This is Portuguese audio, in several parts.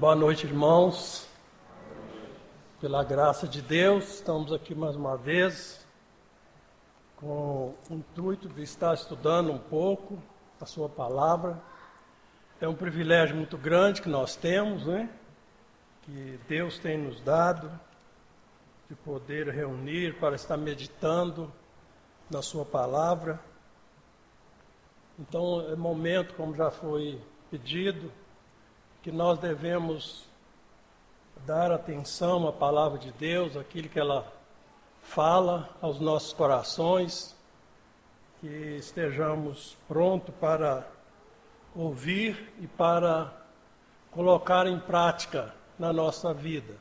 Boa noite, irmãos. Pela graça de Deus, estamos aqui mais uma vez com o intuito de estar estudando um pouco a sua palavra. É um privilégio muito grande que nós temos, né? Que Deus tem nos dado, de poder reunir para estar meditando na sua palavra. Então, é momento, como já foi pedido, que nós devemos dar atenção à palavra de Deus, aquilo que ela fala aos nossos corações, que estejamos prontos para ouvir e para colocar em prática na nossa vida.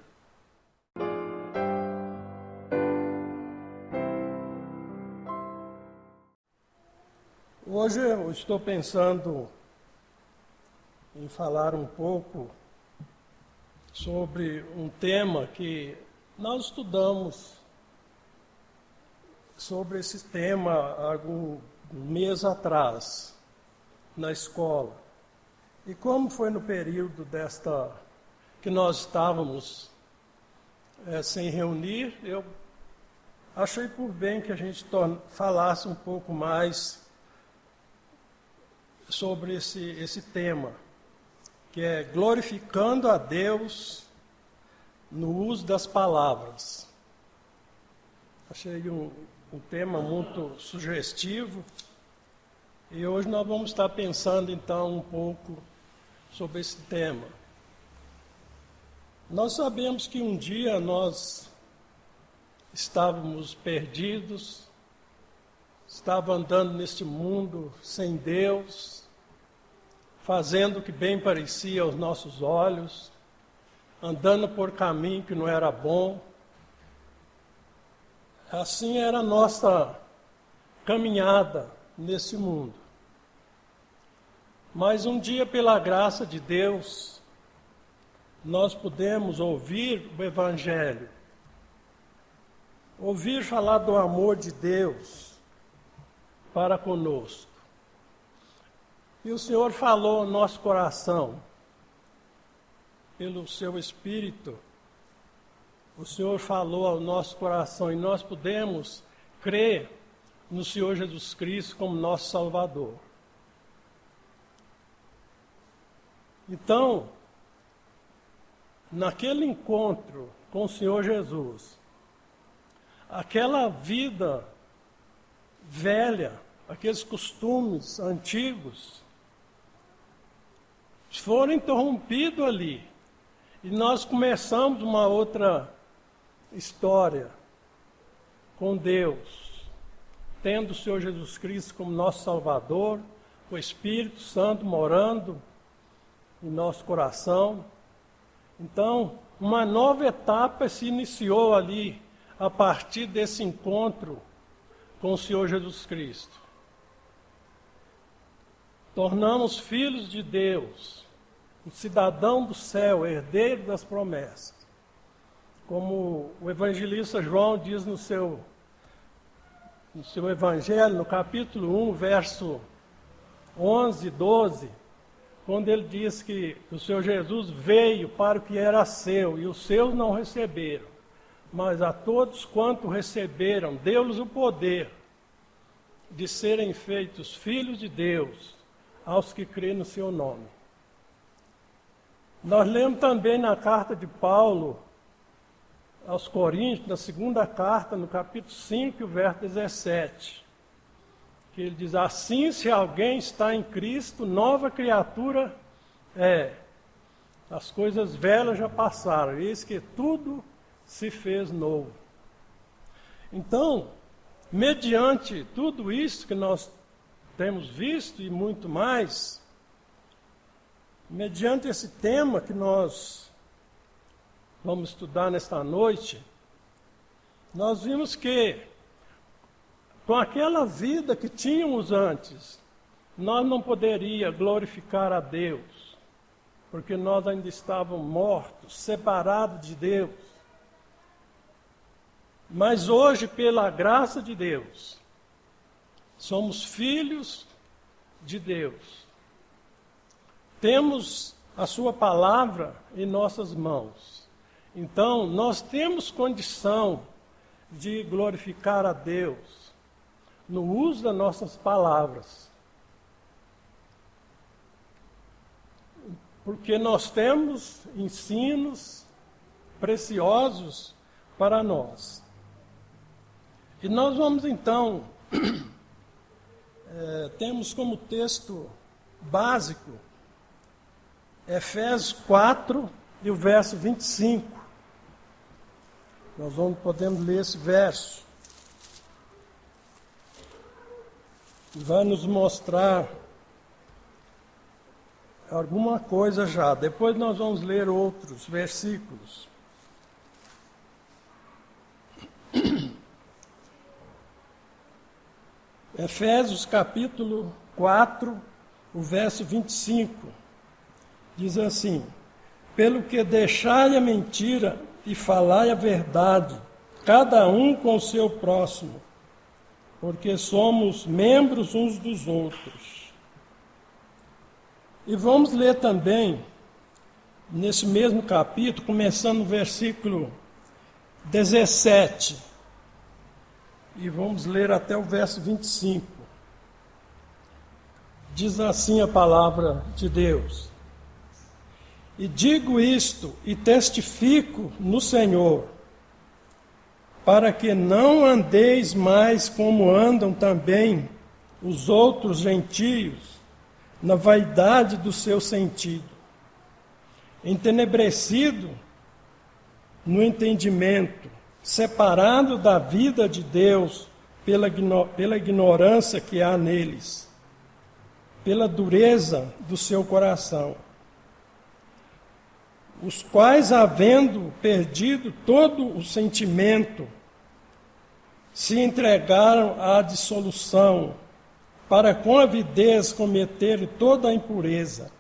Hoje eu estou pensando em falar um pouco sobre um tema que nós estudamos sobre esse tema há algum mês atrás, na escola. E como foi no período que nós estávamos sem reunir, eu achei por bem que a gente falasse um pouco mais sobre esse tema, que é glorificando a Deus no uso das palavras. Achei um tema muito sugestivo e hoje nós vamos estar pensando então um pouco sobre esse tema. Nós sabemos que um dia nós estávamos perdidos, estávamos andando neste mundo sem Deus, fazendo o que bem parecia aos nossos olhos, andando por caminho que não era bom. Assim era a nossa caminhada nesse mundo. Mas um dia, pela graça de Deus, nós pudemos ouvir o Evangelho, ouvir falar do amor de Deus para conosco. E o Senhor falou ao nosso coração, pelo seu Espírito, o Senhor falou ao nosso coração e nós podemos crer no Senhor Jesus Cristo como nosso Salvador. Então, naquele encontro com o Senhor Jesus, aquela vida velha, aqueles costumes antigos, foram interrompidos ali. E nós começamos uma outra história com Deus, tendo o Senhor Jesus Cristo como nosso Salvador, o Espírito Santo morando em nosso coração. Então, uma nova etapa se iniciou ali, a partir desse encontro com o Senhor Jesus Cristo. Tornamos filhos de Deus, um cidadão do céu, herdeiro das promessas. Como o evangelista João diz no seu evangelho, no capítulo 1, verso 11 e 12, quando ele diz que o Senhor Jesus veio para o que era seu, e os seus não receberam, mas a todos quanto receberam, deu-lhes o poder de serem feitos filhos de Deus, aos que creem no seu nome. Nós lemos também na carta de Paulo aos Coríntios, na segunda carta, no capítulo 5, verso 17, que ele diz: assim, se alguém está em Cristo, nova criatura é. As coisas velhas já passaram, eis que tudo se fez novo. Então, mediante tudo isso que nós temos visto e muito mais, mediante esse tema que nós vamos estudar nesta noite, nós vimos que, com aquela vida que tínhamos antes, nós não poderíamos glorificar a Deus, porque nós ainda estávamos mortos, separados de Deus. Mas hoje, pela graça de Deus, somos filhos de Deus. Temos a sua palavra em nossas mãos. Então, nós temos condição de glorificar a Deus no uso das nossas palavras. Porque nós temos ensinos preciosos para nós. E nós vamos então, temos como texto básico Efésios 4 e o verso 25. Nós podemos ler esse verso. Vai nos mostrar alguma coisa já. Depois nós vamos ler outros versículos. Efésios capítulo 4, o verso 25. Diz assim: pelo que deixai a mentira e falai a verdade, cada um com o seu próximo, porque somos membros uns dos outros. E vamos ler também, nesse mesmo capítulo, começando no versículo 17, e vamos ler até o verso 25. Diz assim a palavra de Deus: e digo isto e testifico no Senhor, para que não andeis mais como andam também os outros gentios, na vaidade do seu sentido, entenebrecido no entendimento, separado da vida de Deus pela ignorância que há neles, pela dureza do seu coração, os quais, havendo perdido todo o sentimento, se entregaram à dissolução, para com avidez cometerem toda a impureza.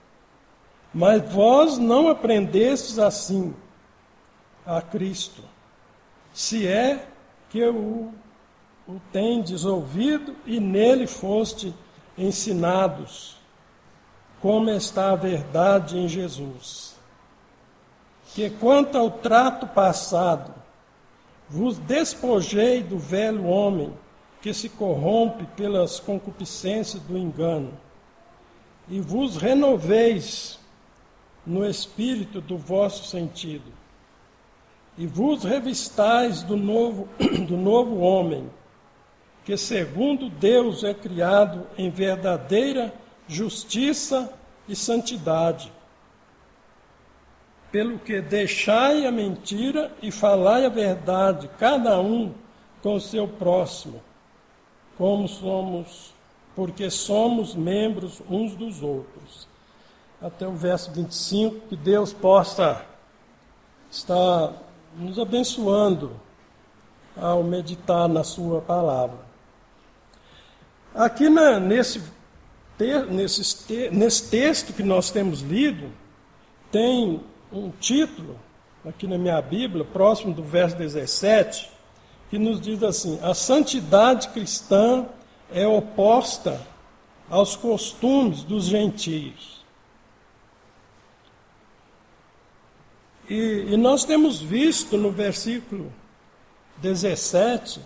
Mas vós não aprendestes assim a Cristo, se é que o tendes ouvido e nele foste ensinados, como está a verdade em Jesus. Que quanto ao trato passado, vos despojei do velho homem, que se corrompe pelas concupiscências do engano, e vos renoveis no espírito do vosso sentido, e vos revistais do novo homem, que segundo Deus é criado em verdadeira justiça e santidade. Pelo que deixai a mentira e falai a verdade, cada um com o seu próximo, porque somos membros uns dos outros. Até o verso 25, que Deus possa estar nos abençoando ao meditar na sua palavra. Aqui nesse texto que nós temos lido, tem um título, aqui na minha Bíblia, próximo do verso 17, que nos diz assim: a santidade cristã é oposta aos costumes dos gentios. E nós temos visto no versículo 17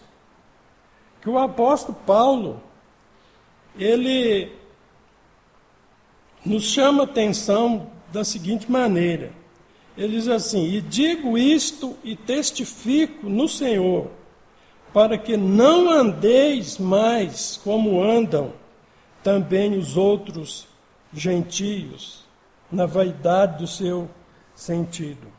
que o apóstolo Paulo, ele nos chama a atenção da seguinte maneira. Ele diz assim: e digo isto e testifico no Senhor, para que não andeis mais como andam também os outros gentios, na vaidade do seu sentido.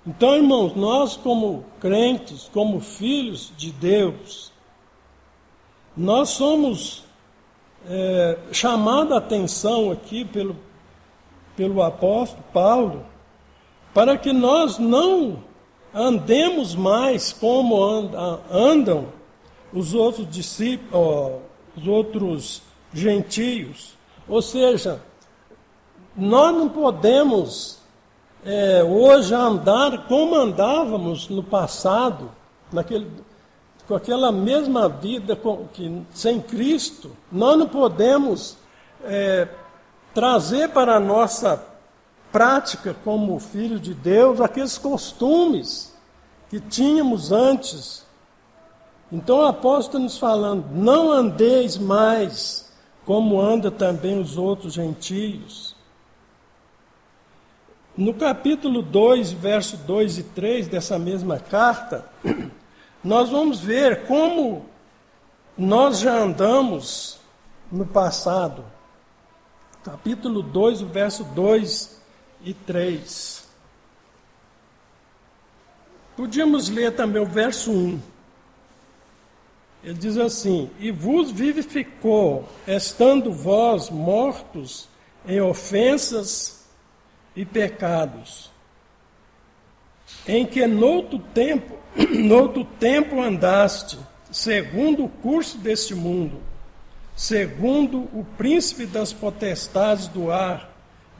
Então, irmãos, nós como crentes, como filhos de Deus, nós somos chamados a atenção aqui pelo apóstolo Paulo, para que nós não andemos mais como andam os outros discípulos, os outros gentios. Ou seja, nós não podemos hoje andar como andávamos no passado, com aquela mesma vida sem Cristo. Nós não podemos trazer para a nossa prática como filho de Deus aqueles costumes que tínhamos antes. Então o apóstolo está nos falando, não andeis mais como anda também os outros gentios. No capítulo 2, verso 2 e 3 dessa mesma carta, nós vamos ver como nós já andamos no passado. Capítulo 2, verso 2 e 3. Podíamos ler também o verso 1. Ele diz assim: e vos vivificou, estando vós mortos em ofensas e pecados, em que noutro tempo andaste, segundo o curso deste mundo, segundo o príncipe das potestades do ar,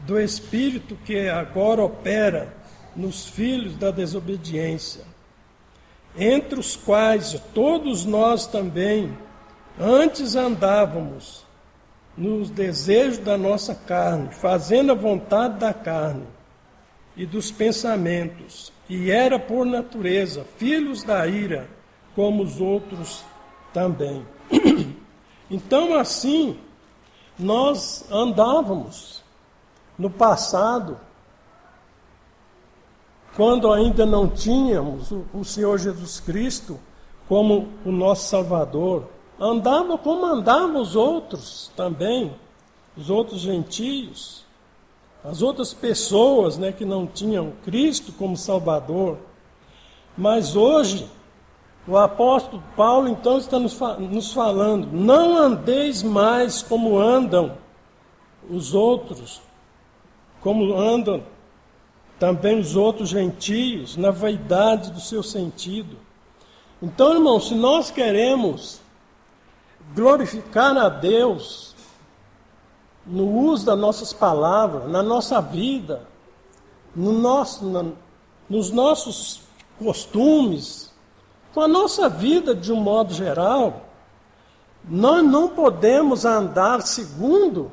do espírito que agora opera nos filhos da desobediência, entre os quais todos nós também antes andávamos nos desejos da nossa carne, fazendo a vontade da carne e dos pensamentos, e era por natureza filhos da ira, como os outros também. Então, assim, nós andávamos no passado, quando ainda não tínhamos o Senhor Jesus Cristo como o nosso Salvador. Andava como andavam os outros também, os outros gentios, as outras pessoas, né, que não tinham Cristo como Salvador. Mas hoje, o apóstolo Paulo, então, está nos falando, não andeis mais como andam os outros, como andam também os outros gentios, na vaidade do seu sentido. Então, irmão, se nós queremos glorificar a Deus no uso das nossas palavras, na nossa vida, nos nossos costumes, com a nossa vida de um modo geral, nós não podemos andar segundo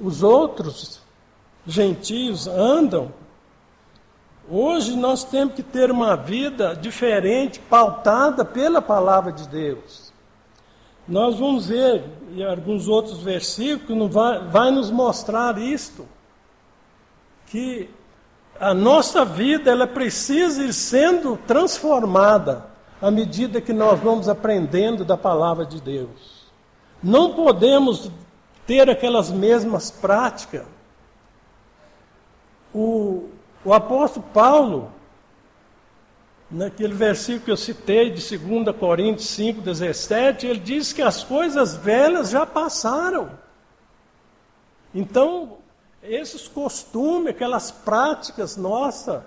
os outros gentios andam. Hoje nós temos que ter uma vida diferente, pautada pela palavra de Deus. Nós vamos ver em alguns outros versículos que vai nos mostrar isto, que a nossa vida ela precisa ir sendo transformada à medida que nós vamos aprendendo da palavra de Deus. Não podemos ter aquelas mesmas práticas. O apóstolo Paulo, naquele versículo que eu citei de 2 Coríntios 5,17, ele diz que as coisas velhas já passaram. Então, esses costumes, aquelas práticas nossas,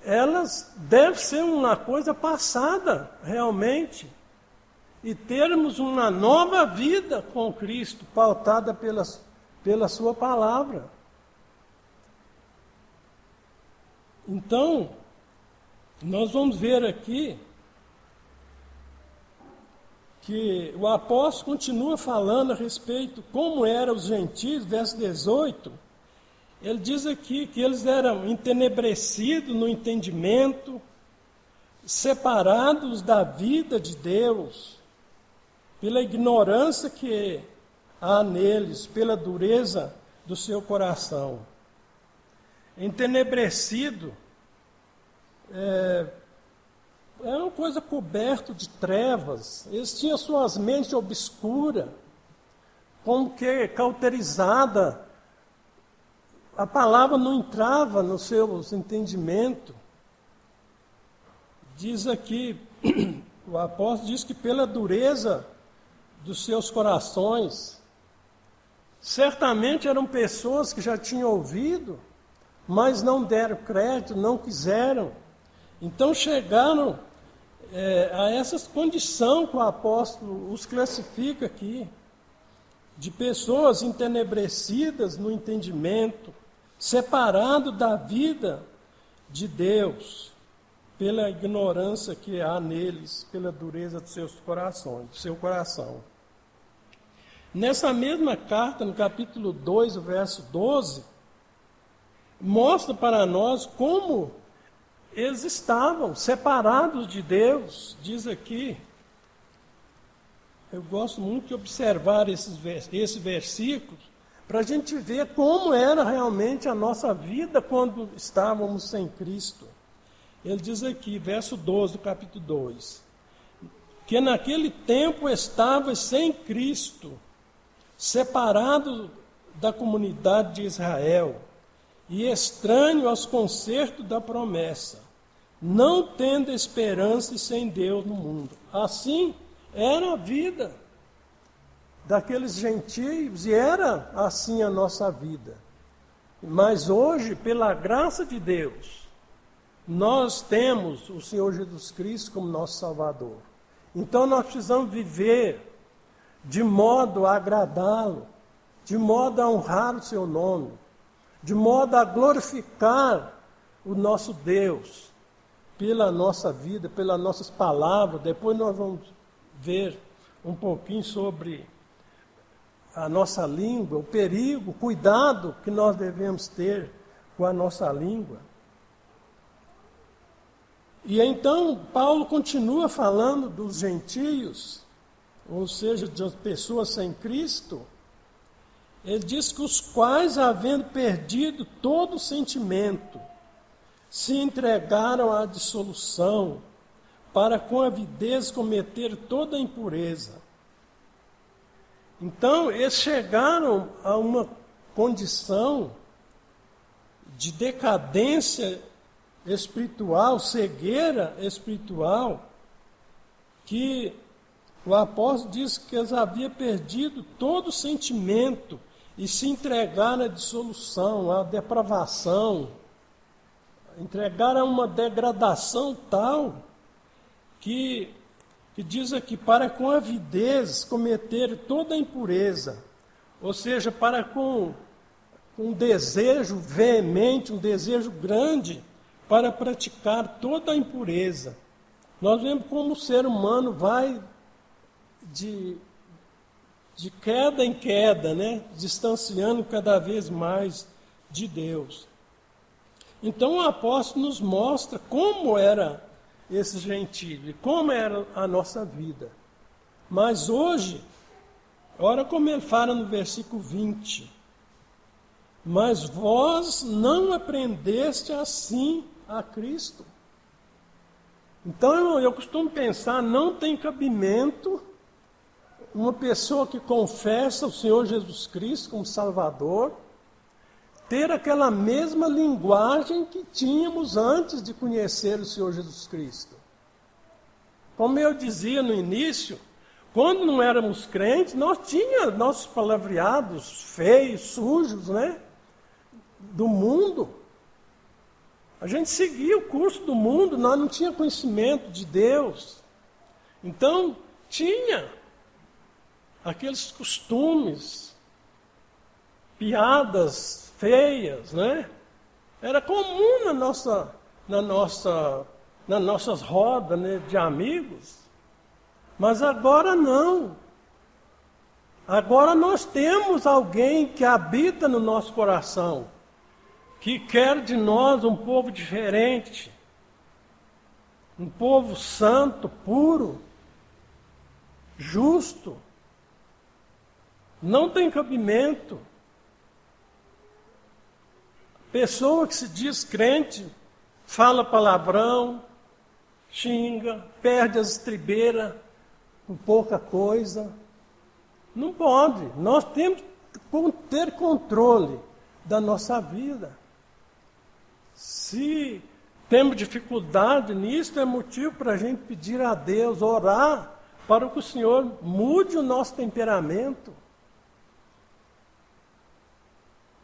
elas devem ser uma coisa passada, realmente. E termos uma nova vida com Cristo, pautada pela sua palavra. Então, nós vamos ver aqui que o apóstolo continua falando a respeito de como eram os gentios, verso 18. Ele diz aqui que eles eram entenebrecidos no entendimento, separados da vida de Deus, pela ignorância que há neles, pela dureza do seu coração. Entenebrecido é uma coisa coberta de trevas. Eles tinham suas mentes obscuras, como que cauterizada. A palavra não entrava nos seus entendimentos. Diz aqui, o apóstolo diz que pela dureza dos seus corações, certamente eram pessoas que já tinham ouvido, mas não deram crédito, não quiseram. Então chegaram a essa condição que o apóstolo os classifica aqui, de pessoas entenebrecidas no entendimento, separado da vida de Deus, pela ignorância que há neles, pela dureza dos seus corações, do seu coração. Nessa mesma carta, no capítulo 2, o verso 12, mostra para nós como eles estavam separados de Deus, diz aqui. Eu gosto muito de observar esse versículo, para a gente ver como era realmente a nossa vida quando estávamos sem Cristo. Ele diz aqui, verso 12 do capítulo 2, que naquele tempo estavas sem Cristo, separado da comunidade de Israel, e estranho aos concertos da promessa, não tendo esperança e sem Deus no mundo. Assim era a vida daqueles gentios, e era assim a nossa vida. Mas hoje, pela graça de Deus, nós temos o Senhor Jesus Cristo como nosso Salvador. Então nós precisamos viver de modo a agradá-lo, de modo a honrar o seu nome, de modo a glorificar o nosso Deus pela nossa vida, pelas nossas palavras. Depois nós vamos ver um pouquinho sobre a nossa língua, o perigo, o cuidado que nós devemos ter com a nossa língua. E então Paulo continua falando dos gentios, ou seja, das pessoas sem Cristo. Ele diz que os quais, havendo perdido todo sentimento, se entregaram à dissolução, para com avidez cometer toda a impureza. Então, eles chegaram a uma condição de decadência espiritual, cegueira espiritual, que o apóstolo diz que eles haviam perdido todo o sentimento e se entregaram à dissolução, à depravação, entregaram a uma degradação tal que diz aqui, para com avidez cometer toda a impureza, ou seja, para com um desejo veemente, um desejo grande, para praticar toda a impureza. Nós vemos como o ser humano vai de queda em queda, né? Distanciando cada vez mais de Deus. Então o apóstolo nos mostra como era esse gentio, e como era a nossa vida. Mas hoje, olha como ele fala no versículo 20. Mas vós não aprendeste assim a Cristo. Então eu costumo pensar, não tem cabimento uma pessoa que confessa o Senhor Jesus Cristo como Salvador ter aquela mesma linguagem que tínhamos antes de conhecer o Senhor Jesus Cristo. Como eu dizia no início, quando não éramos crentes, nós tínhamos nossos palavreados feios, sujos, né? Do mundo. A gente seguia o curso do mundo, nós não tínhamos conhecimento de Deus. Então, tinha aqueles costumes, piadas feias, né? Era comum nas nossas rodas, né, de amigos. Mas agora não. Agora nós temos alguém que habita no nosso coração, que quer de nós um povo diferente, um povo santo, puro, justo. Não tem cabimento. Pessoa que se diz crente, fala palavrão, xinga, perde as estribeiras com pouca coisa. Não pode. Nós temos que ter controle da nossa vida. Se temos dificuldade nisso, é motivo para a gente pedir a Deus, orar, para que o Senhor mude o nosso temperamento.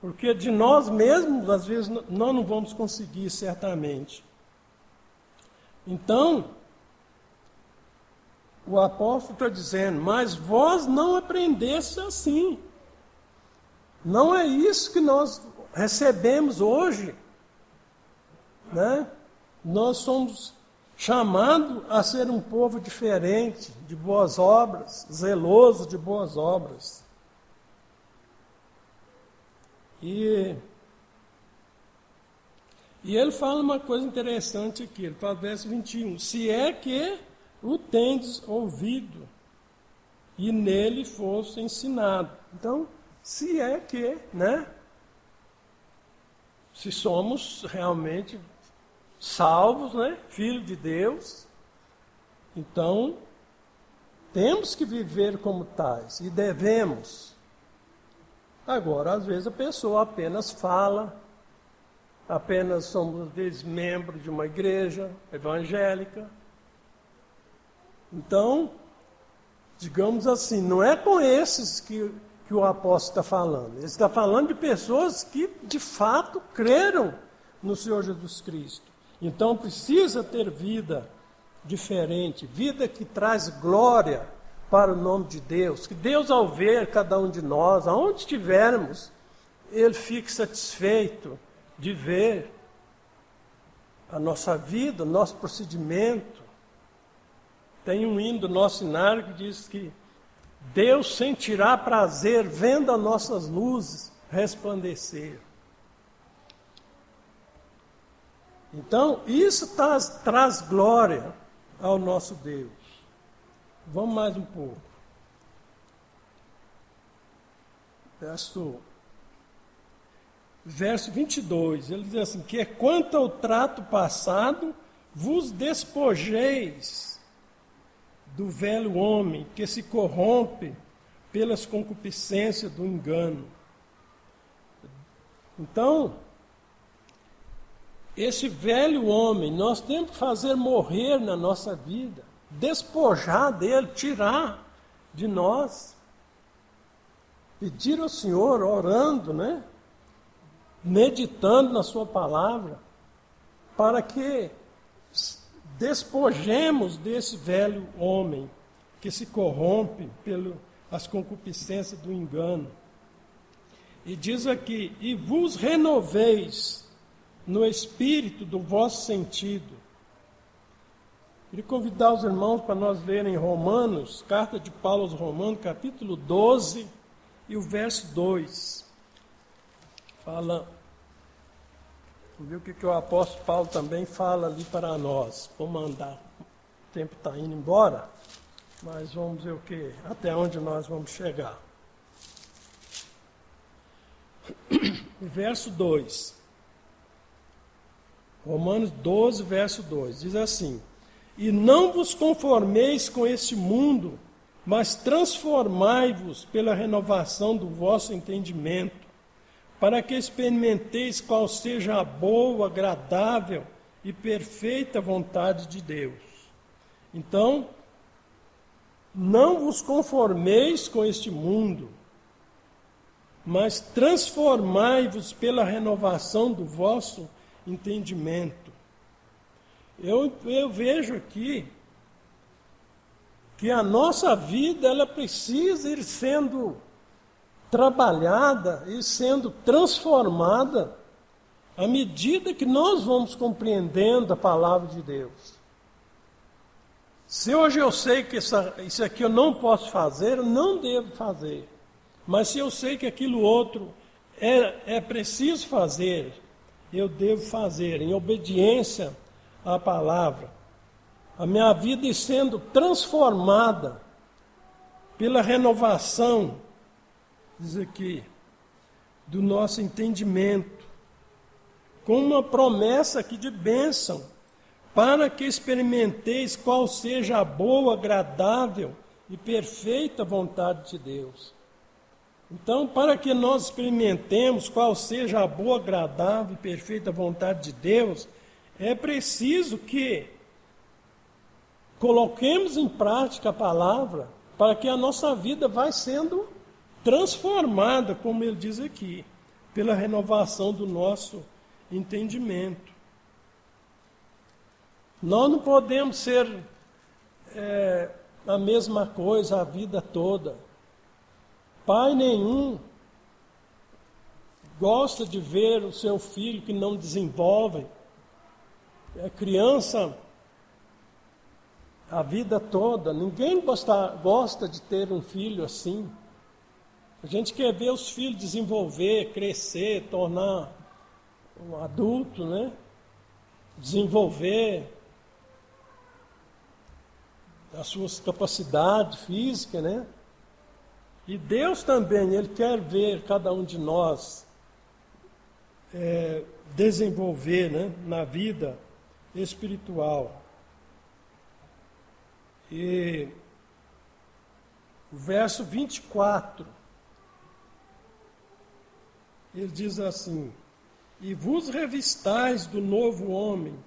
Porque de nós mesmos, às vezes, nós não vamos conseguir, certamente. Então, o apóstolo está dizendo, mas vós não aprendeste assim. Não é isso que nós recebemos hoje, né? Nós somos chamados a ser um povo diferente, de boas obras, zeloso de boas obras. E E ele fala uma coisa interessante aqui, ele fala verso 21, se é que o tendes ouvido e nele fosse ensinado. Então, se é que, né? Se somos realmente salvos, né? Filhos de Deus, então temos que viver como tais e devemos. Agora, às vezes a pessoa apenas fala, apenas somos, às vezes, membros de uma igreja evangélica. Então, digamos assim, não é com esses que o apóstolo está falando. Ele está falando de pessoas que, de fato, creram no Senhor Jesus Cristo. Então, precisa ter vida diferente, vida que traz glória para o nome de Deus. Que Deus, ao ver cada um de nós, aonde estivermos, Ele fique satisfeito de ver a nossa vida, o nosso procedimento. Tem um hino do nosso inário que diz que Deus sentirá prazer vendo as nossas luzes resplandecer. Então, isso traz glória ao nosso Deus. Vamos mais um pouco. Verso 22, ele diz assim, que quanto ao trato passado, vos despojeis do velho homem que se corrompe pelas concupiscências do engano. Então, esse velho homem, nós temos que fazer morrer na nossa vida, despojar dele, tirar de nós, pedir ao Senhor, orando, né? Meditando na sua palavra, para que despojemos desse velho homem que se corrompe pelas concupiscências do engano. E diz aqui, e vos renoveis no espírito do vosso sentido. Queria convidar os irmãos para nós lerem Romanos, carta de Paulo aos Romanos, capítulo 12 e o verso 2. Fala, vamos ver o que o apóstolo Paulo também fala ali para nós. Vamos andar, o tempo está indo embora, mas vamos ver até onde nós vamos chegar. Verso 2. Romanos 12, verso 2, diz assim, e não vos conformeis com este mundo, mas transformai-vos pela renovação do vosso entendimento, para que experimenteis qual seja a boa, agradável e perfeita vontade de Deus. Então, não vos conformeis com este mundo, mas transformai-vos pela renovação do vosso entendimento. Eu vejo aqui que a nossa vida ela precisa ir sendo trabalhada e sendo transformada à medida que nós vamos compreendendo a palavra de Deus. Se hoje eu sei que isso aqui eu não posso fazer, eu não devo fazer. Mas se eu sei que aquilo outro é preciso fazer, eu devo fazer em obediência à palavra. A minha vida ir sendo transformada pela renovação, diz aqui, do nosso entendimento, com uma promessa aqui de bênção, para que experimenteis qual seja a boa, agradável e perfeita vontade de Deus. Então, para que nós experimentemos qual seja a boa, agradável e perfeita vontade de Deus, é preciso que coloquemos em prática a palavra, para que a nossa vida vá sendo transformada, como ele diz aqui, pela renovação do nosso entendimento. Nós não podemos ser a mesma coisa a vida toda. Pai nenhum gosta de ver o seu filho que não desenvolve. É criança a vida toda. Ninguém gosta de ter um filho assim. A gente quer ver os filhos desenvolver, crescer, tornar um adulto, né? desenvolver as suas capacidades físicas, né? E Deus também, Ele quer ver cada um de nós desenvolver, né, na vida espiritual. E o verso 24, ele diz assim: e vos revistais do novo homem,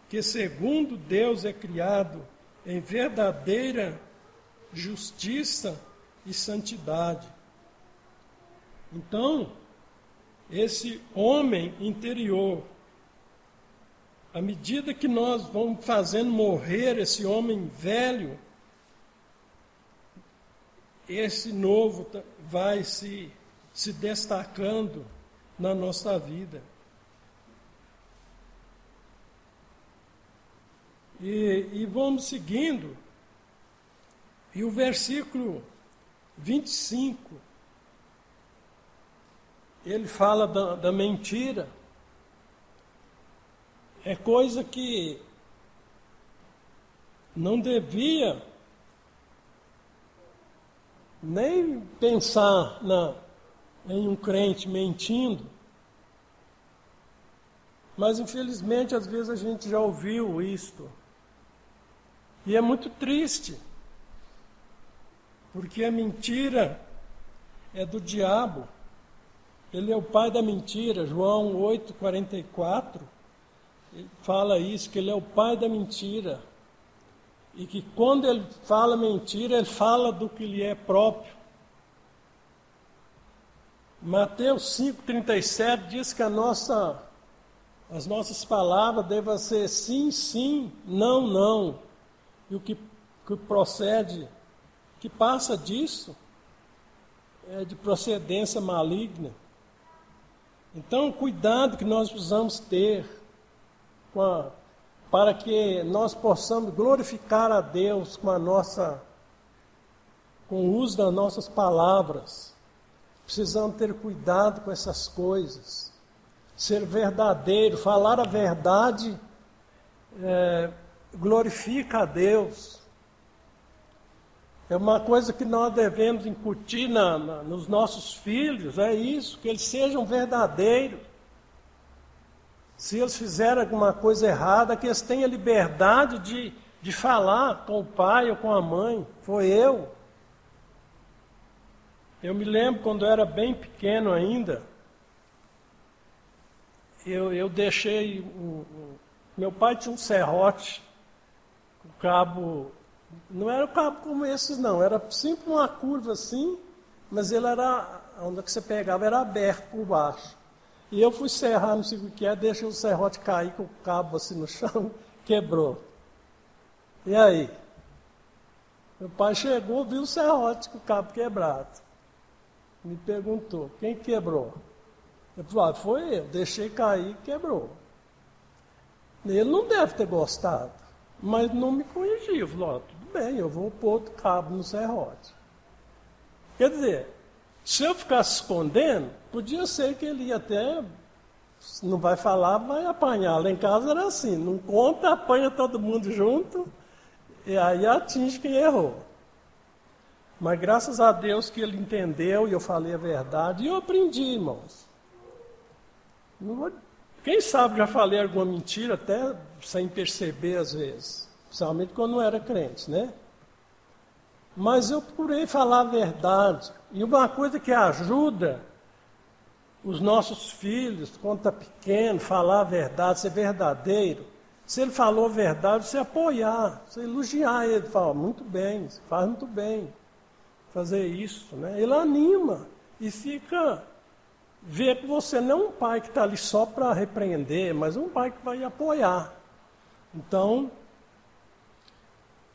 que segundo Deus é criado em verdadeira justiça e santidade. Então, esse homem interior, à medida que nós vamos fazendo morrer esse homem velho, esse novo vai se destacando na nossa vida. E vamos seguindo. E o versículo 25, ele fala da mentira. É coisa que não devia nem pensar em um crente mentindo. Mas, infelizmente, às vezes a gente já ouviu isto. E é muito triste, porque a mentira é do diabo. Ele é o pai da mentira. João 8,44, ele fala isso, que ele é o pai da mentira. E que quando ele fala mentira, ele fala do que lhe é próprio. Mateus 5,37 diz que as nossas palavras devem ser sim, sim, não, não. E o que procede, que passa disso, é de procedência maligna. Então, cuidado que nós precisamos ter para que nós possamos glorificar a Deus com o uso das nossas palavras. Precisamos ter cuidado com essas coisas. Ser verdadeiro, falar a verdade, glorifica a Deus. É uma coisa que nós devemos incutir nos nossos filhos, é isso, que eles sejam verdadeiros. Se eles fizerem alguma coisa errada, que eles tenham liberdade de falar com o pai ou com a mãe. Foi eu. Eu me lembro quando eu era bem pequeno ainda, eu deixei, meu pai tinha um serrote, o cabo, não era um cabo como esses não, era sempre uma curva assim, mas ele era, onde você pegava era aberto por baixo. E eu fui serrar, não sei o que é, deixei o serrote cair com o cabo assim no chão, quebrou. E aí? Meu pai chegou, viu o serrote com o cabo quebrado. Me perguntou, quem quebrou? Eu falei, foi eu, deixei cair e quebrou. Ele não deve ter gostado, mas não me corrigiu. Falou, tudo bem, eu vou pôr outro cabo no serrote. Quer dizer, se eu ficasse escondendo, podia ser que ele ia até, não vai falar, vai apanhar. Lá em casa era assim, não conta, apanha todo mundo junto, e aí atinge quem errou. Mas graças a Deus que ele entendeu e eu falei a verdade, e eu aprendi, irmãos. Quem sabe já falei alguma mentira, até sem perceber às vezes, principalmente quando não era crente, né? Mas eu procurei falar a verdade. E uma coisa que ajuda os nossos filhos, quando está pequeno, falar a verdade, ser verdadeiro. Se ele falou a verdade, você apoiar, você elogiar ele, falar, muito bem, você faz muito bem fazer isso, né? Ele anima e fica, vê que você não é um pai que está ali só para repreender, mas um pai que vai apoiar. Então,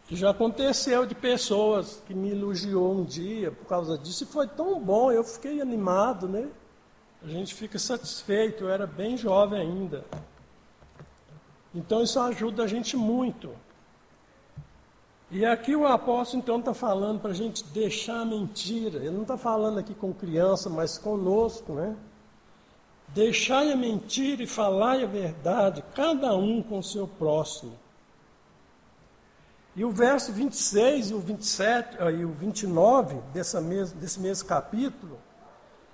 já aconteceu de pessoas que me elogiou um dia por causa disso, e foi tão bom, eu fiquei animado, né? A gente fica satisfeito, eu era bem jovem ainda. Então isso ajuda a gente muito. E aqui o apóstolo então está falando para a gente deixar a mentira. Ele não está falando aqui com criança, mas conosco, né? Deixai a mentira e falai a verdade, cada um com o seu próximo. E o verso 26 e o 27 e o 29 desse mesmo capítulo,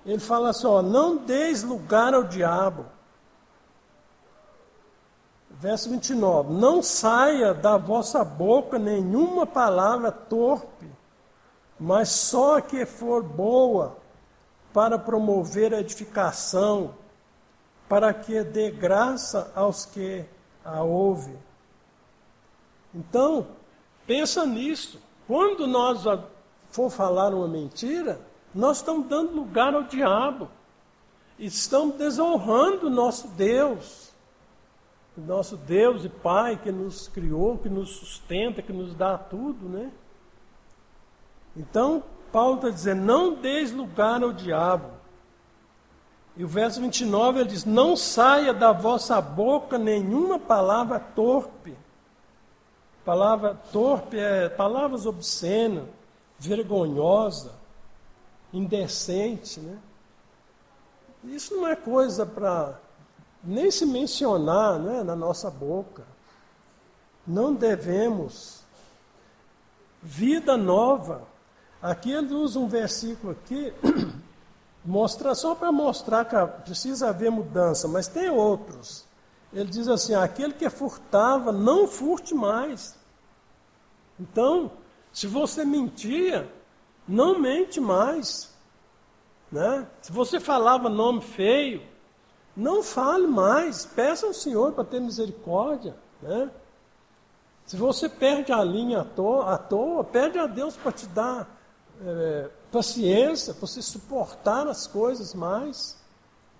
ele fala assim, ó, não deis lugar ao diabo. Verso 29, não saia da vossa boca nenhuma palavra torpe, mas só a que for boa, para promover a edificação, para que dê graça aos que a ouvem. Então, pensa nisso. Quando nós for falar uma mentira, nós estamos dando lugar ao diabo. Estamos desonrando o nosso Deus e Pai que nos criou, que nos sustenta, que nos dá tudo, né? Então, Paulo está dizendo, não deis lugar ao diabo. E o verso 29, ele diz, não saia da vossa boca nenhuma palavra torpe. Palavra torpe é palavras obscenas, vergonhosa, indecente, né? Isso não é coisa para nem se mencionar, né, na nossa boca. Não devemos. Vida nova. Aqui ele usa um versículo aqui, só para mostrar que precisa haver mudança, mas tem outros. Ele diz assim, aquele que furtava, não furte mais. Então, se você mentia, não mente mais. Né? Se você falava nome feio, não fale mais. Peça ao Senhor para ter misericórdia. Né? Se você perde a linha à toa, pede a Deus para te dar paciência, para você suportar as coisas mais.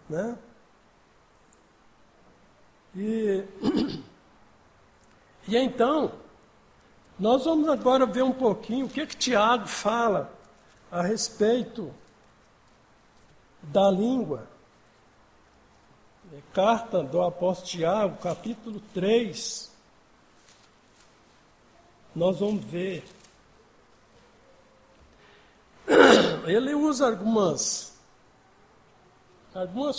Né? E então, nós vamos agora ver um pouquinho o que Tiago fala a respeito da língua. Carta do apóstolo Tiago, capítulo 3. Nós vamos ver. Ele usa algumas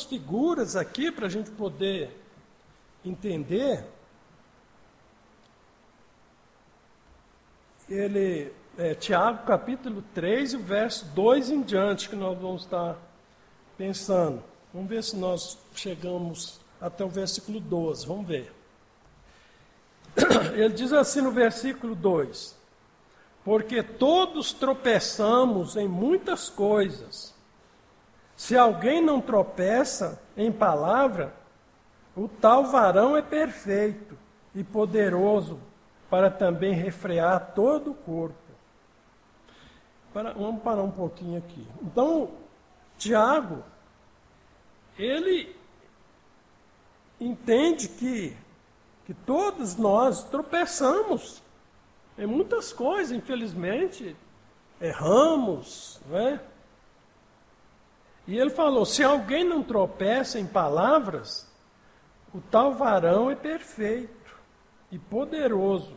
figuras aqui para a gente poder entender. Tiago, capítulo 3, o verso 2 em diante, que nós vamos estar pensando. Vamos ver se nós chegamos até o versículo 12, vamos ver. Ele diz assim no versículo 2, porque todos tropeçamos em muitas coisas. Se alguém não tropeça em palavra, o tal varão é perfeito e poderoso para também refrear todo o corpo. Vamos parar um pouquinho aqui. Então, Tiago, ele entende que todos nós tropeçamos em muitas coisas, infelizmente, erramos, não é? E ele falou, se alguém não tropeça em palavras, o tal varão é perfeito e poderoso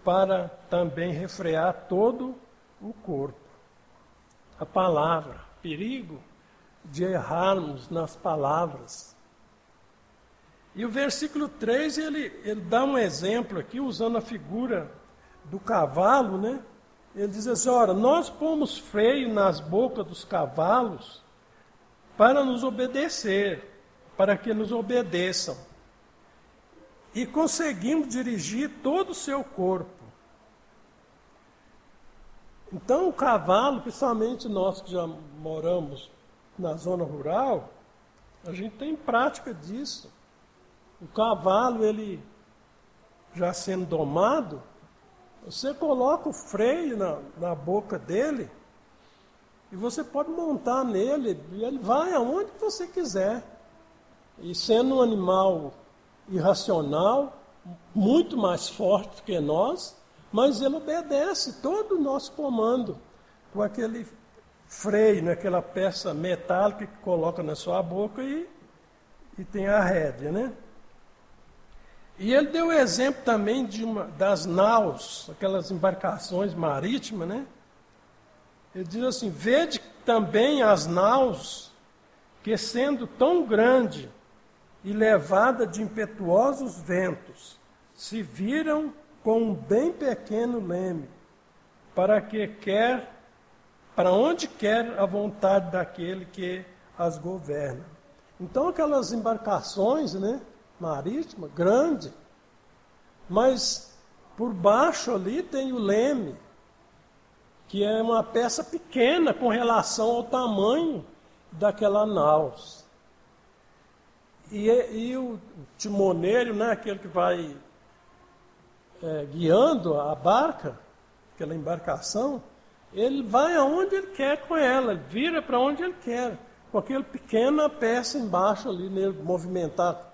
para também refrear todo o corpo. A palavra, perigo de errarmos nas palavras. E o versículo 3, ele dá um exemplo aqui, usando a figura do cavalo, né? Ele diz assim, ora, nós pomos freio nas bocas dos cavalos para nos obedecer, para que nos obedeçam. E conseguimos dirigir todo o seu corpo. Então, o cavalo, principalmente nós que já moramos na zona rural, a gente tem prática disso. O cavalo, ele já sendo domado, você coloca o freio na boca dele e você pode montar nele e ele vai aonde você quiser. E sendo um animal irracional, muito mais forte que nós, mas ele obedece todo o nosso comando com aquele freio, aquela peça metálica que coloca na sua boca e tem a rédea, né? E ele deu o exemplo também das naus, aquelas embarcações marítimas, né? Ele diz assim, vede também as naus que sendo tão grande e levada de impetuosos ventos, se viram com um bem pequeno leme, para onde quer a vontade daquele que as governa. Então aquelas embarcações, né, marítimas, grande, mas por baixo ali tem o leme, que é uma peça pequena com relação ao tamanho daquela nau. E o timoneiro, né, aquele que vai guiando a barca, aquela embarcação, ele vai aonde ele quer com ela, ele vira para onde ele quer, com aquela pequena peça embaixo ali, nele movimentar.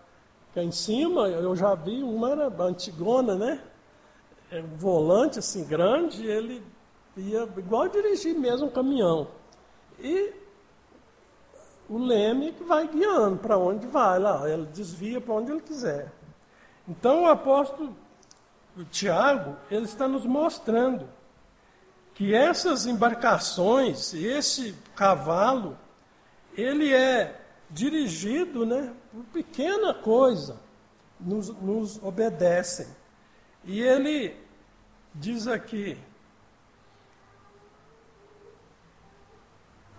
Cá em cima, eu já vi uma, era antigona, né? Um volante assim grande, ele ia igual dirigir mesmo um caminhão. E o leme que vai guiando para onde vai lá, ele desvia para onde ele quiser. Então o apóstolo Tiago, ele está nos mostrando que essas embarcações, esse cavalo, ele é dirigido, né, por pequena coisa, nos obedecem. E ele diz aqui,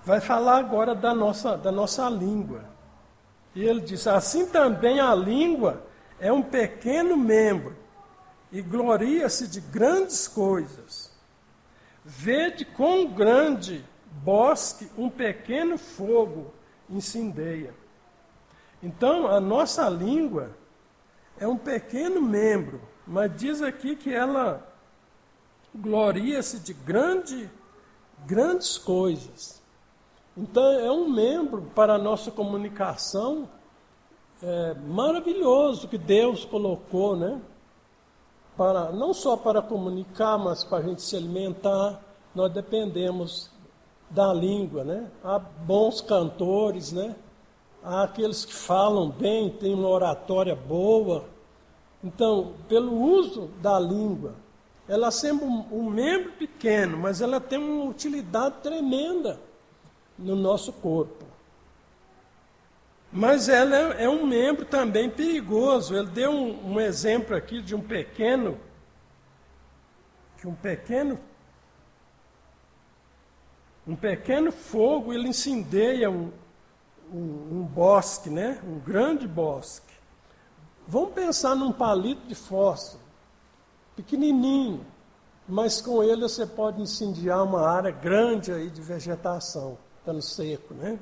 vai falar agora da nossa língua. E ele diz, assim também a língua é um pequeno membro, e gloria-se de grandes coisas. Vede quão grande bosque um pequeno fogo incendeia. Então, a nossa língua é um pequeno membro, mas diz aqui que ela gloria-se de grandes coisas. Então, é um membro para a nossa comunicação maravilhoso que Deus colocou, né? Não só para comunicar, mas para a gente se alimentar, nós dependemos da língua, né? Há bons cantores, né? Há aqueles que falam bem, têm uma oratória boa. Então, pelo uso da língua, ela sendo um membro pequeno, mas ela tem uma utilidade tremenda no nosso corpo. Mas ela é um membro também perigoso. Ele deu um exemplo aqui de um pequeno fogo, ele incendeia um bosque, né? Um grande bosque. Vamos pensar num palito de fósforo, pequenininho, mas com ele você pode incendiar uma área grande aí de vegetação, está no seco, né?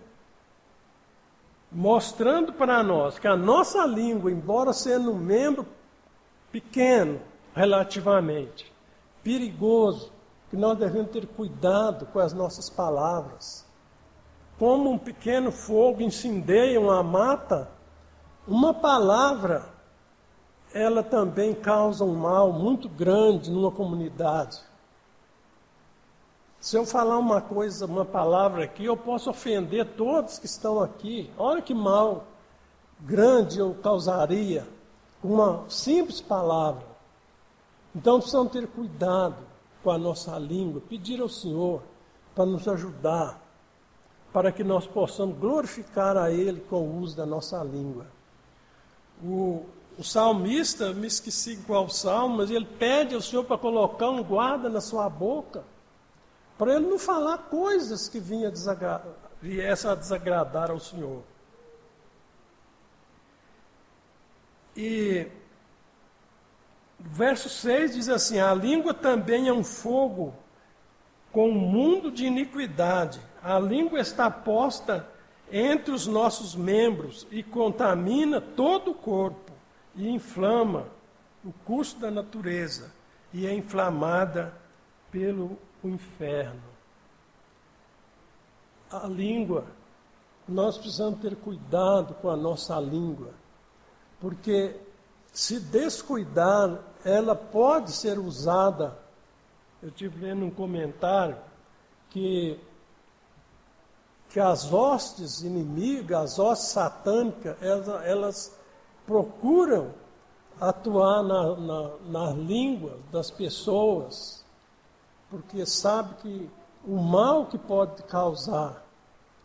Mostrando para nós que a nossa língua, embora sendo um membro pequeno relativamente, perigoso, que nós devemos ter cuidado com as nossas palavras. Como um pequeno fogo incendeia uma mata, uma palavra, ela também causa um mal muito grande numa comunidade. Se eu falar uma palavra aqui, eu posso ofender todos que estão aqui. Olha que mal grande eu causaria com uma simples palavra. Então precisamos ter cuidado com a nossa língua, pedir ao Senhor para nos ajudar, para que nós possamos glorificar a Ele com o uso da nossa língua. O salmista, me esqueci qual salmo, mas ele pede ao Senhor para colocar um guarda na sua boca, para ele não falar coisas que viessem a desagradar ao Senhor. E o verso 6 diz assim, a língua também é um fogo com um mundo de iniquidade. A língua está posta entre os nossos membros e contamina todo o corpo e inflama o curso da natureza e é inflamada pelo inferno. A língua, nós precisamos ter cuidado com a nossa língua, porque se descuidar, ela pode ser usada. Eu estive lendo um comentário que as hostes inimigas, as hostes satânicas, elas procuram atuar na língua das pessoas, porque sabe que o mal que pode causar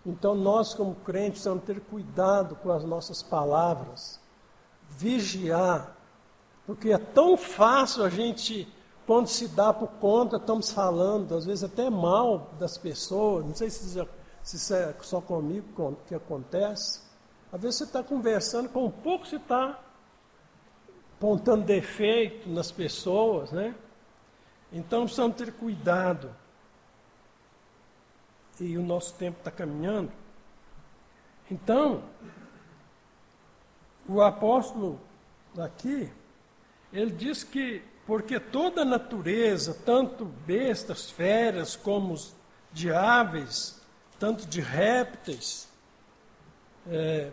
Então nós, como crentes, precisamos ter cuidado com as nossas palavras, vigiar, porque é tão fácil a gente, quando se dá por conta, estamos falando, às vezes até mal das pessoas, não sei se isso é só comigo que acontece. Às vezes você está conversando, com um pouco você está apontando defeito nas pessoas, né? Então precisamos ter cuidado. E o nosso tempo está caminhando. Então, o apóstolo aqui, ele diz que, porque toda a natureza, tanto bestas, feras, como de aves, tanto de répteis,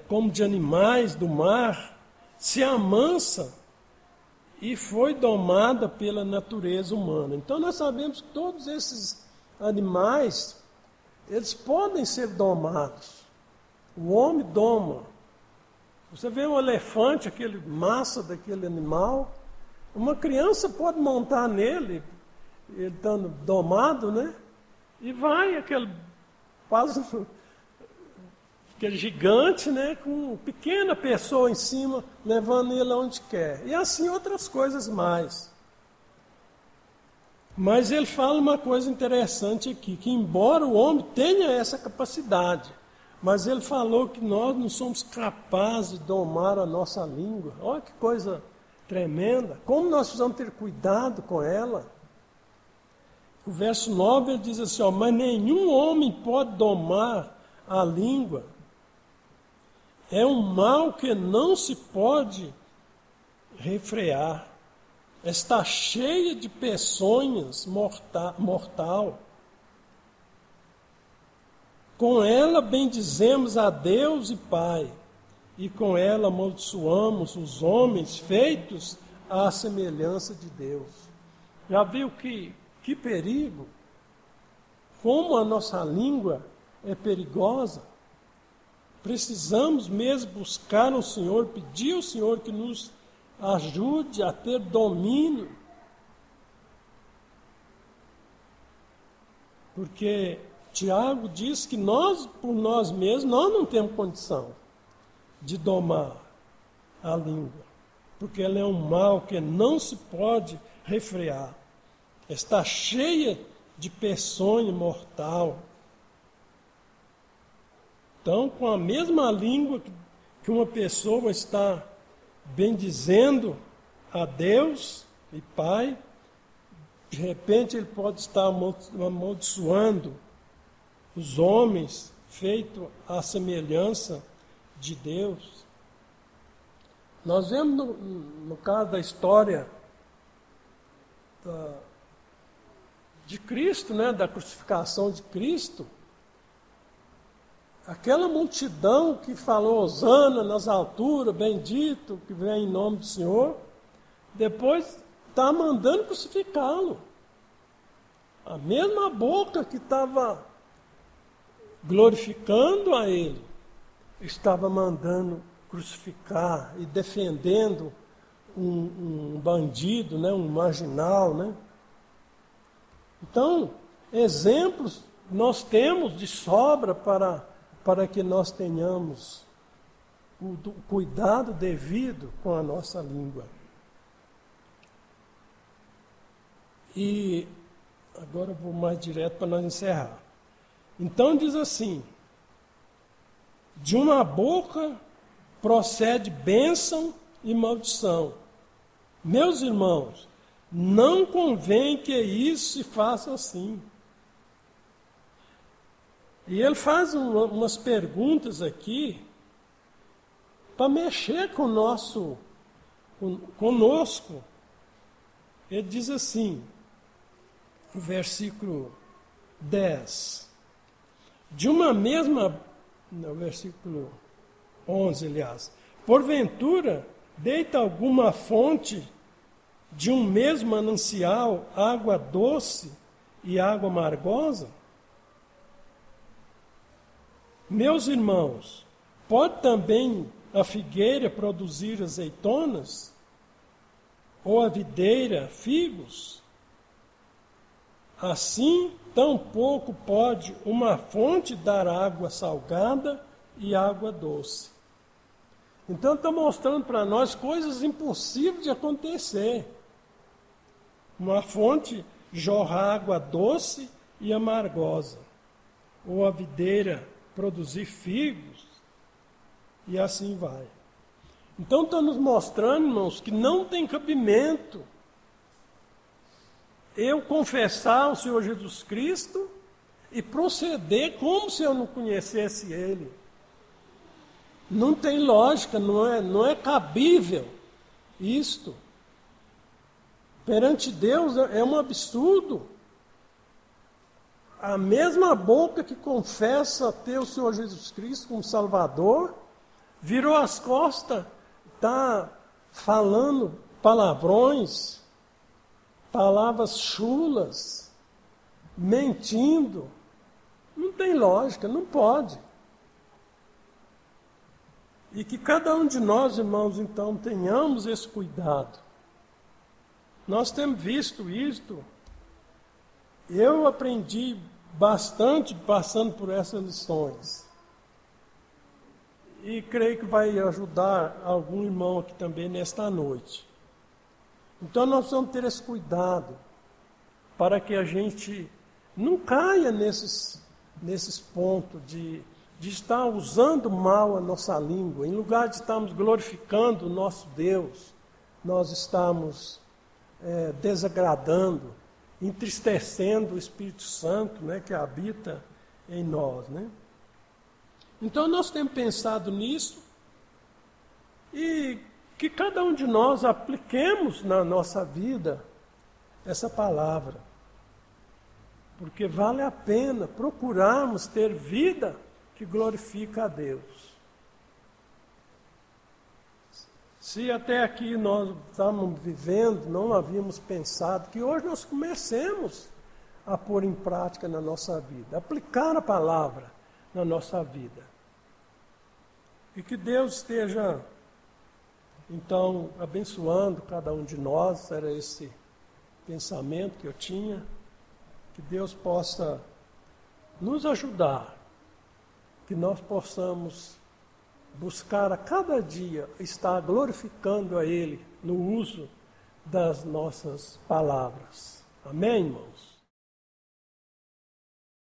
como de animais do mar, se amansa e foi domada pela natureza humana. Então nós sabemos que todos esses animais, eles podem ser domados. O homem doma. Você vê um elefante, aquele massa daquele animal, uma criança pode montar nele, ele estando domado, né? E vai aquele gigante, né? Com uma pequena pessoa em cima, levando ele aonde quer. E assim outras coisas mais. Mas ele fala uma coisa interessante aqui, que embora o homem tenha essa capacidade, mas ele falou que nós não somos capazes de domar a nossa língua. Olha que coisa tremenda. Como nós precisamos ter cuidado com ela. O verso 9 ele diz assim, ó, mas nenhum homem pode domar a língua. É um mal que não se pode refrear. Está cheia de peçonhas mortal. Com ela bendizemos a Deus e Pai, e com ela amaldiçoamos os homens feitos à semelhança de Deus. Já viu que perigo? Como a nossa língua é perigosa? Precisamos mesmo buscar o Senhor, pedir ao Senhor que nos ajude a ter domínio. Porque Tiago diz que nós, por nós mesmos, nós não temos condição de domar a língua. Porque ela é um mal que não se pode refrear. Está cheia de peçonha mortal. Então, com a mesma língua que uma pessoa está bendizendo a Deus e Pai, de repente ele pode estar amaldiçoando os homens feitos à semelhança de Deus. Nós vemos no caso da história de Cristo, né, da crucificação de Cristo, aquela multidão que falou hosana nas alturas, bendito que vem em nome do Senhor, depois está mandando crucificá-lo. A mesma boca que estava glorificando a ele, estava mandando crucificar e defendendo um bandido, né, um marginal, né? Então, exemplos nós temos de sobra para que nós tenhamos o cuidado devido com a nossa língua. E agora eu vou mais direto para nós encerrar. Então diz assim, de uma boca procede bênção e maldição. Meus irmãos, não convém que isso se faça assim. E ele faz umas perguntas aqui para mexer conosco. Ele diz assim, no versículo 10, no versículo 11, aliás, porventura, deita alguma fonte de um mesmo manancial água doce e água amargosa? Meus irmãos, pode também a figueira produzir azeitonas? Ou a videira figos? assim tampouco pode uma fonte dar água salgada e água doce. Então está mostrando para nós coisas impossíveis de acontecer. Uma fonte jorrar água doce e amargosa, ou a videira produzir figos, e assim vai. Então está nos mostrando, irmãos, que não tem cabimento eu confessar o Senhor Jesus Cristo e proceder como se eu não conhecesse Ele. Não tem lógica, não é cabível isto. Perante Deus é um absurdo. A mesma boca que confessa ter o Senhor Jesus Cristo como Salvador, virou as costas, está falando palavrões, palavras chulas, mentindo. Não tem lógica, não pode. E que cada um de nós, irmãos, então, tenhamos esse cuidado. Nós temos visto isto. Eu aprendi bastante passando por essas lições. E creio que vai ajudar algum irmão aqui também nesta noite. Então nós vamos ter esse cuidado para que a gente não caia nesses pontos de estar usando mal a nossa língua. Em lugar de estarmos glorificando o nosso Deus, nós estamos desagradando, entristecendo o Espírito Santo, né, que habita em nós, né? Então nós temos pensado nisso e que cada um de nós apliquemos na nossa vida essa palavra. Porque vale a pena procurarmos ter vida que glorifica a Deus. Se até aqui nós estamos vivendo, não havíamos pensado, que hoje nós comecemos a pôr em prática na nossa vida, aplicar a palavra na nossa vida. E que Deus esteja, então, abençoando cada um de nós, era esse pensamento que eu tinha, que Deus possa nos ajudar, que nós possamos buscar a cada dia estar glorificando a Ele no uso das nossas palavras. Amém, irmãos?